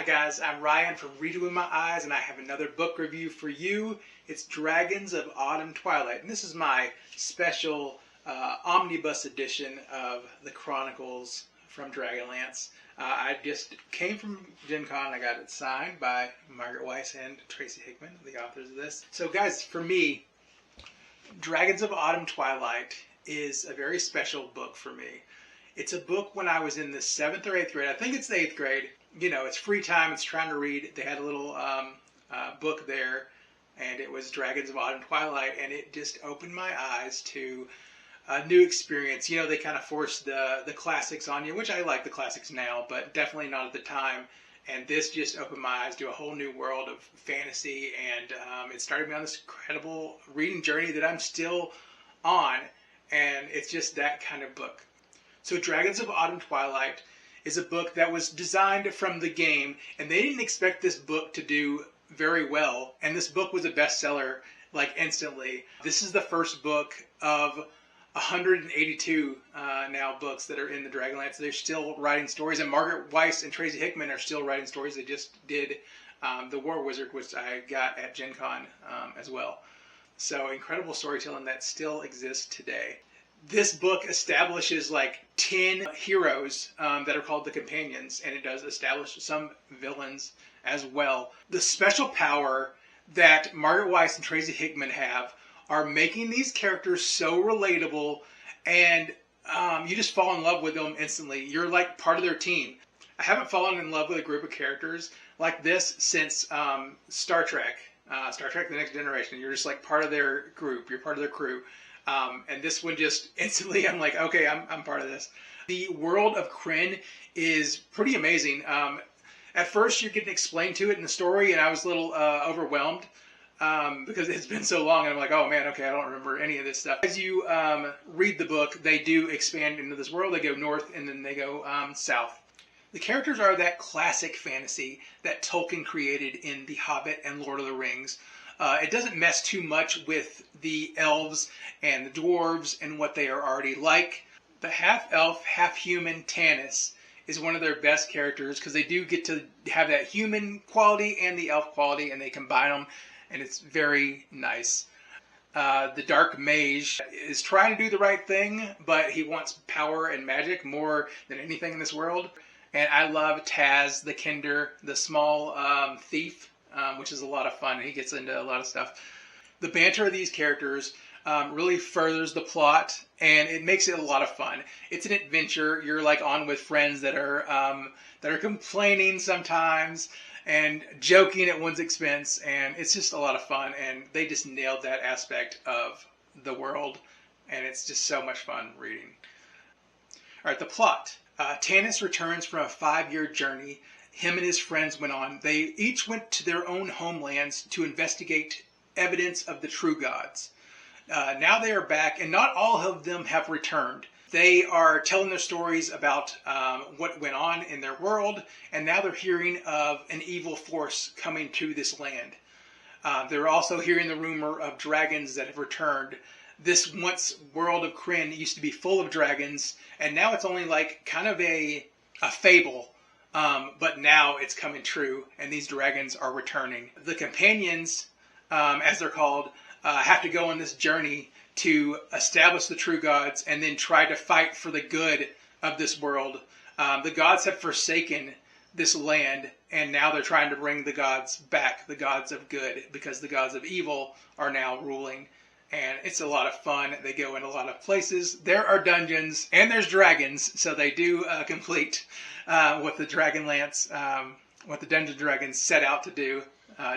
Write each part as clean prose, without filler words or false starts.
guys, I'm Ryan from Read With My Eyes, and I have another book review for you. It's Dragons of Autumn Twilight, and this is my special omnibus edition of the Chronicles from Dragonlance. I just came from Gen Con. I got it signed by Margaret, Weis, and Tracy, Hickman, the authors of this. So guys, for me, Dragons of Autumn Twilight is a very special book for me. It's a book when I was in the 7th or 8th grade. I think it's the 8th grade. You know, it's free time. It's trying to read. They had a little book there, and it was Dragons of Autumn Twilight, and it just opened my eyes to a new experience. You know, they kind of forced the classics on you, which I like the classics now, but definitely not at the time. And this just opened my eyes to a whole new world of fantasy, and it started me on this incredible reading journey that I'm still on, and it's just that kind of book. So Dragons of Autumn Twilight is a book that was designed from the game, and they didn't expect this book to do very well, and this book was a bestseller like instantly. This is the first book of 182 now books that are in the Dragonlance. They're still writing stories, and Margaret, Weis, and Tracy Hickman are still writing stories. They just did The War Wizard, which I got at Gen Con as well. So incredible storytelling that still exists today. This book establishes like 10 heroes that are called the Companions, and it does establish some villains as well. The special power that Margaret Weis and Tracy Hickman have are making these characters so relatable, and you just fall in love with them instantly. You're like part of their team. I haven't fallen in love with a group of characters like this since Star Trek The Next Generation. You're just like part of their group. You're part of their crew. And this one just instantly, I'm like, okay, I'm part of this. The world of Krynn is pretty amazing. At first, you're getting explained to it in the story, and I was a little overwhelmed because it's been so long. And I'm like, oh man, okay, I don't remember any of this stuff. As you read the book, they do expand into this world. They go north, and then they go south. The characters are that classic fantasy that Tolkien created in The Hobbit and Lord of the Rings. It doesn't mess too much with the elves and the dwarves and what they are already like. The half-elf, half-human Tanis is one of their best characters because they do get to have that human quality and the elf quality, and they combine them, and it's very nice. The Dark Mage is trying to do the right thing, but he wants power and magic more than anything in this world. And I love Taz, the Kinder, the small thief, which is a lot of fun. He gets into a lot of stuff. The banter of these characters really furthers the plot, and it makes it a lot of fun. It's an adventure. You're like on with friends that are complaining sometimes and joking at one's expense, and it's just a lot of fun. And they just nailed that aspect of the world, and it's just so much fun reading. All right, the plot. Tanis returns from a 5-year journey him and his friends went on. They each went to their own homelands to investigate evidence of the true gods. Now they are back, and not all of them have returned. They are telling their stories about what went on in their world, and now they're hearing of an evil force coming to this land. They're also hearing the rumor of dragons that have returned. This once world of Krynn used to be full of dragons, and now it's only like kind of a fable. But now it's coming true, and these dragons are returning. The Companions, as they're called, have to go on this journey to establish the true gods and then try to fight for the good of this world. The gods have forsaken this land, and now they're trying to bring the gods back, the gods of good, because the gods of evil are now ruling. And it's a lot of fun. They go in a lot of places. There are dungeons, and there's dragons, so they do complete what the Dragonlance, what the Dungeon Dragons set out to do,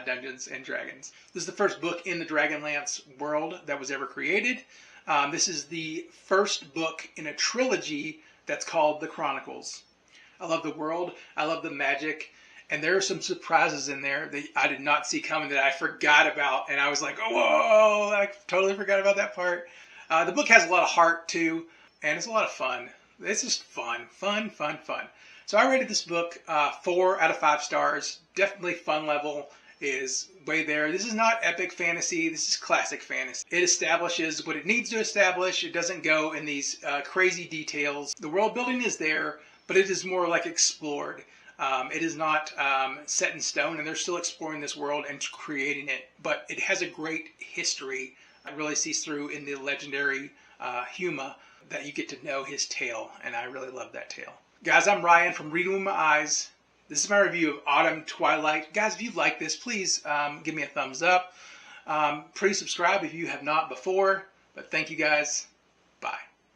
Dungeons and Dragons. This is the first book in the Dragonlance world that was ever created. This is the first book in a trilogy that's called the Chronicles. I love the world. I love the magic. And there are some surprises in there that I did not see coming that I forgot about. And I was like, oh, whoa, I totally forgot about that part. The book has a lot of heart, too. And it's a lot of fun. It's just fun. Fun. So I rated this book 4 out of 5 stars. Definitely fun level is way there. This is not epic fantasy. This is classic fantasy. It establishes what it needs to establish. It doesn't go in these crazy details. The world building is there, but it is more like explored. It is not set in stone, and they're still exploring this world and creating it. But it has a great history. It really sees through in the legendary Huma that you get to know his tale, and I really love that tale. Guys, I'm Ryan from Reading With My Eyes. This is my review of Autumn Twilight. Guys, if you like this, please give me a thumbs up. Please subscribe if you have not before. But thank you guys.